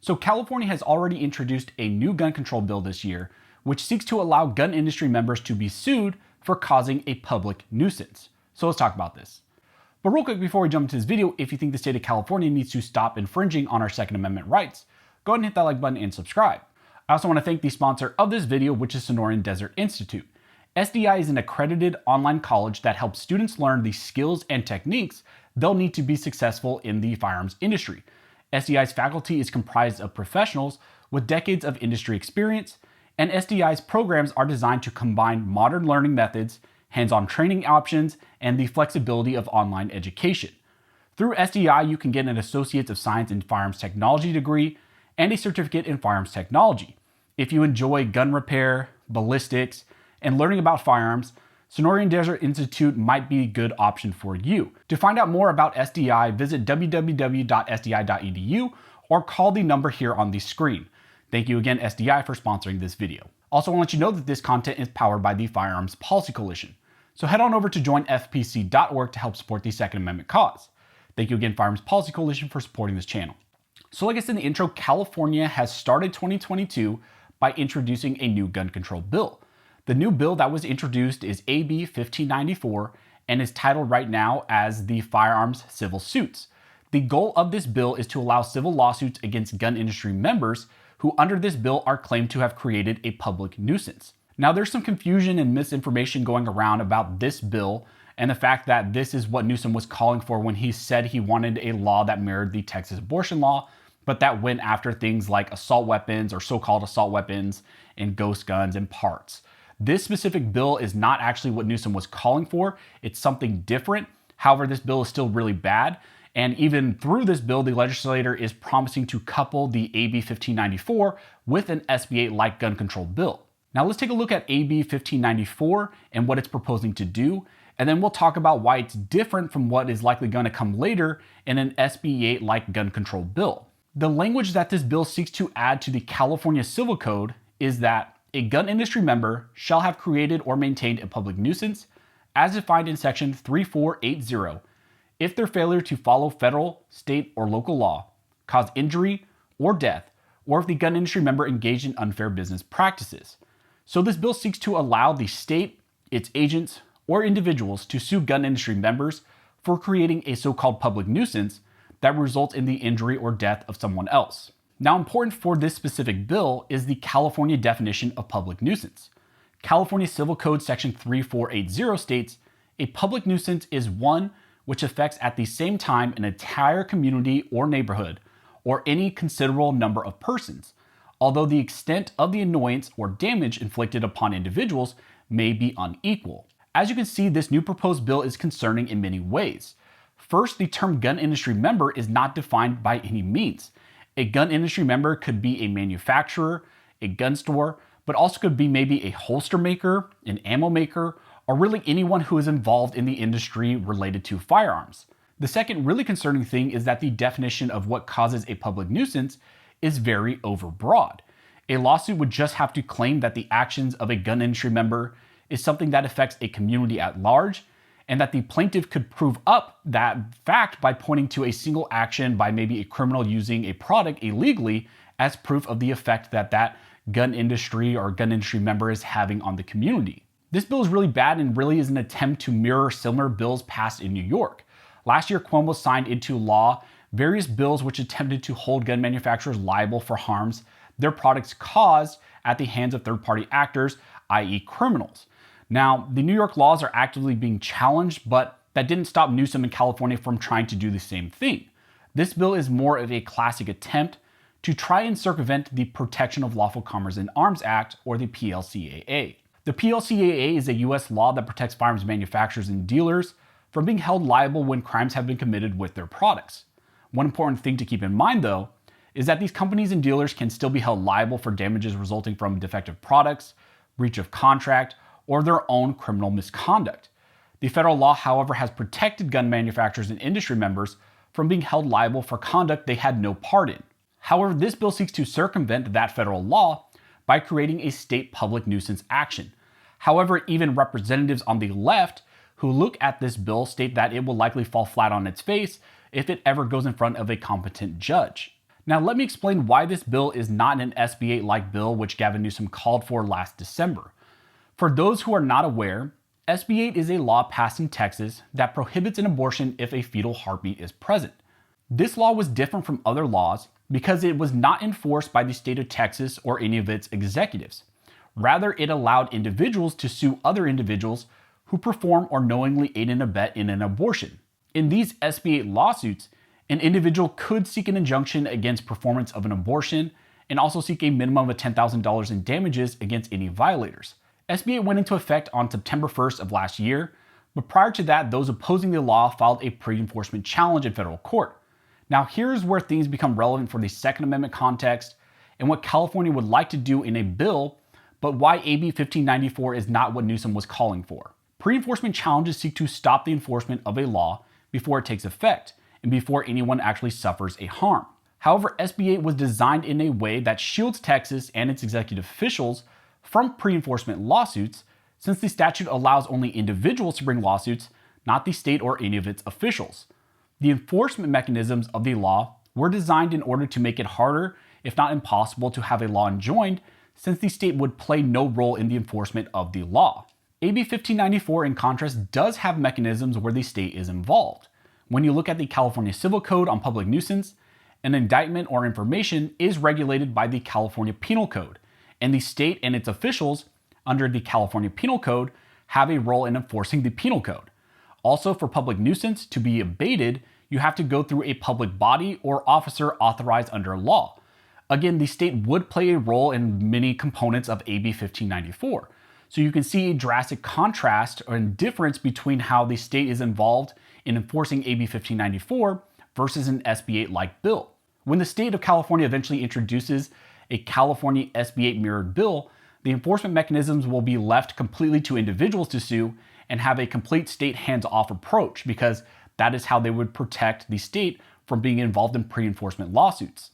So California has already introduced a new gun control bill this year, which seeks to allow gun industry members to be sued for causing a public nuisance. So let's talk about this. But real quick before we jump into this video, if you think the state of California needs to stop infringing on our Second Amendment rights, go ahead and hit that like button and subscribe. I also want to thank the sponsor of this video, which is Sonoran Desert Institute. SDI is an accredited online college that helps students learn the skills and techniques they'll need to be successful in the firearms industry. SDI's faculty is comprised of professionals with decades of industry experience, and SDI's programs are designed to combine modern learning methods, hands-on training options, and the flexibility of online education. Through SDI, you can get an Associate of Science in Firearms Technology degree and a Certificate in Firearms Technology. If you enjoy gun repair, ballistics, and learning about firearms, Sonoran Desert Institute might be a good option for you. To find out more about SDI, visit www.sdi.edu or call the number here on the screen. Thank you again, SDI, for sponsoring this video. Also, I want to let you know that this content is powered by the Firearms Policy Coalition. So head on over to joinfpc.org to help support the Second Amendment cause. Thank you again, Firearms Policy Coalition, for supporting this channel. So like I said in the intro, California has started 2022 by introducing a new gun control bill. The new bill that was introduced is AB 1594 and is titled right now as the Firearms Civil Suits. The goal of this bill is to allow civil lawsuits against gun industry members who under this bill are claimed to have created a public nuisance. Now there's some confusion and misinformation going around about this bill and the fact that this is what Newsom was calling for when he said he wanted a law that mirrored the Texas abortion law, but that went after things like assault weapons or so-called assault weapons and ghost guns and parts. This specific bill is not actually what Newsom was calling for. It's something different. However, this bill is still really bad. And even through this bill, the legislator is promising to couple the AB 1594 with an SB 8-like gun control bill. Now let's take a look at AB 1594 and what it's proposing to do, and then we'll talk about why it's different from what is likely going to come later in an SB 8-like gun control bill. The language that this bill seeks to add to the California Civil Code is that a gun industry member shall have created or maintained a public nuisance as defined in section 3480 if their failure to follow federal, state, or local law caused injury or death, or if the gun industry member engaged in unfair business practices. So this bill seeks to allow the state, its agents, or individuals to sue gun industry members for creating a so-called public nuisance that results in the injury or death of someone else. Now, important for this specific bill is the California definition of public nuisance. California Civil Code section 3480 states, a public nuisance is one which affects at the same time an entire community or neighborhood, or any considerable number of persons, although the extent of the annoyance or damage inflicted upon individuals may be unequal. As you can see, this new proposed bill is concerning in many ways. First, the term gun industry member is not defined by any means. A gun industry member could be a manufacturer, a gun store, but also could be maybe a holster maker, an ammo maker, or really anyone who is involved in the industry related to firearms. The second really concerning thing is that the definition of what causes a public nuisance is very overbroad. A lawsuit would just have to claim that the actions of a gun industry member is something that affects a community at large, and that the plaintiff could prove up that fact by pointing to a single action by maybe a criminal using a product illegally as proof of the effect that that gun industry or gun industry member is having on the community. This bill is really bad and really is an attempt to mirror similar bills passed in New York. Last year, Cuomo signed into law various bills which attempted to hold gun manufacturers liable for harms their products caused at the hands of third-party actors, i.e. criminals. Now, the New York laws are actively being challenged, but that didn't stop Newsom in California from trying to do the same thing. This bill is more of a classic attempt to try and circumvent the Protection of Lawful Commerce in Arms Act, or the PLCAA. The PLCAA is a U.S. law that protects firearms manufacturers and dealers from being held liable when crimes have been committed with their products. One important thing to keep in mind, though, is that these companies and dealers can still be held liable for damages resulting from defective products, breach of contract, or their own criminal misconduct. The federal law, however, has protected gun manufacturers and industry members from being held liable for conduct they had no part in. However, this bill seeks to circumvent that federal law by creating a state public nuisance action. However, even representatives on the left who look at this bill state that it will likely fall flat on its face if it ever goes in front of a competent judge. Now let me explain why this bill is not an SB 8-like bill which Gavin Newsom called for last December. For those who are not aware, SB 8 is a law passed in Texas that prohibits an abortion if a fetal heartbeat is present. This law was different from other laws because it was not enforced by the state of Texas or any of its executives. Rather, it allowed individuals to sue other individuals who perform or knowingly aid and abet in an abortion. In these SB 8 lawsuits, an individual could seek an injunction against performance of an abortion and also seek a minimum of $10,000 in damages against any violators. SB 8 went into effect on September 1st of last year, but prior to that, those opposing the law filed a pre-enforcement challenge in federal court. Now here's where things become relevant for the Second Amendment context and what California would like to do in a bill, but why AB 1594 is not what Newsom was calling for. Pre-enforcement challenges seek to stop the enforcement of a law before it takes effect and before anyone actually suffers a harm. However, SB 8 was designed in a way that shields Texas and its executive officials from pre-enforcement lawsuits, since the statute allows only individuals to bring lawsuits, not the state or any of its officials. The enforcement mechanisms of the law were designed in order to make it harder, if not impossible, to have a law enjoined, since the state would play no role in the enforcement of the law. AB 1594, in contrast, does have mechanisms where the state is involved. When you look at the California Civil Code on public nuisance, an indictment or information is regulated by the California Penal Code, and the state and its officials under the California Penal Code have a role in enforcing the Penal Code. Also, for public nuisance to be abated, you have to go through a public body or officer authorized under law. Again, the state would play a role in many components of AB 1594. So you can see a drastic contrast or difference between how the state is involved in enforcing AB 1594 versus an SB 8-like bill. When the state of California eventually introduces a California SB 8 mirrored bill, the enforcement mechanisms will be left completely to individuals to sue and have a complete state hands-off approach, because that is how they would protect the state from being involved in pre-enforcement lawsuits.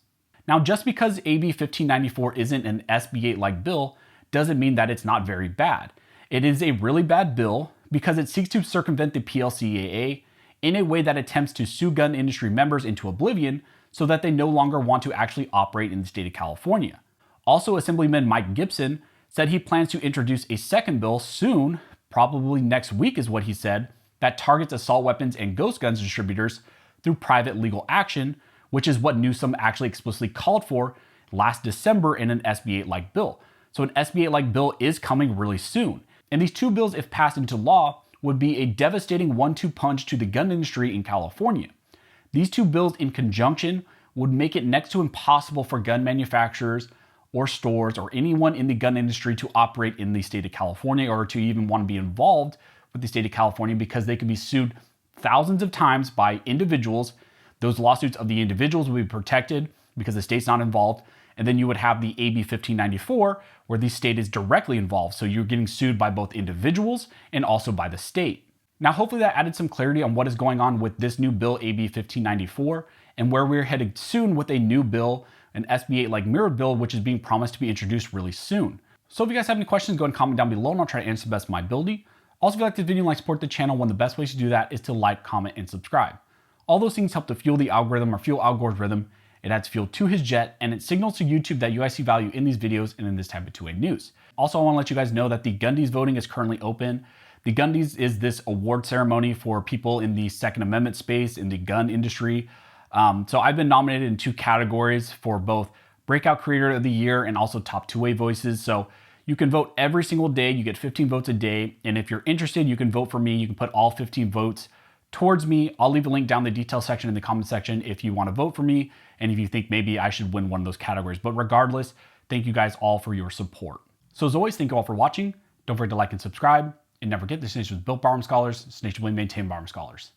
Now, just because AB 1594 isn't an SB 8-like bill doesn't mean that it's not very bad. It is a really bad bill because it seeks to circumvent the PLCAA in a way that attempts to sue gun industry members into oblivion so that they no longer want to actually operate in the state of California. Also, Assemblyman Mike Gibson said he plans to introduce a second bill soon, probably next week is what he said, that targets assault weapons and ghost guns distributors through private legal action, which is what Newsom actually explicitly called for last December in an SB 8-like bill. So an SB 8-like bill is coming really soon. And these two bills, if passed into law, would be a devastating 1-2 punch to the gun industry in California. These two bills in conjunction would make it next to impossible for gun manufacturers or stores or anyone in the gun industry to operate in the state of California, or to even want to be involved with the state of California, because they could be sued thousands of times by individuals. Those lawsuits of the individuals would be protected because the state's not involved. And then you would have the AB 1594, where the state is directly involved. So you're getting sued by both individuals and also by the state. Now, hopefully that added some clarity on what is going on with this new bill, AB 1594, and where we're headed soon with a new bill, an SB 8-like mirrored bill, which is being promised to be introduced really soon. So if you guys have any questions, go and comment down below and I'll try to answer the best of my ability. Also, if you like this video and like support the channel, one of the best ways to do that is to like, comment, and subscribe. All those things help to fuel the algorithm or fuel Al Gore's rhythm. It adds fuel to his jet, and it signals to YouTube that you guys see value in these videos and in this type of 2A news. Also, I want to let you guys know that the Gundy's voting is currently open. The Gundy's is this award ceremony for people in the Second Amendment space, in the gun industry. So I've been nominated in 2 categories for both Breakout Creator of the Year and also Top 2A Voices. So you can vote every single day. You get 15 votes a day. And if you're interested, you can vote for me. You can put all 15 votes towards me. I'll leave a link down in the details section in the comment section if you want to vote for me and if you think maybe I should win one of those categories. But regardless, thank you guys all for your support. So as always, thank you all for watching. Don't forget to like and subscribe. And never forget, this nation was built by armed scholars. This nation will maintain by armed scholars.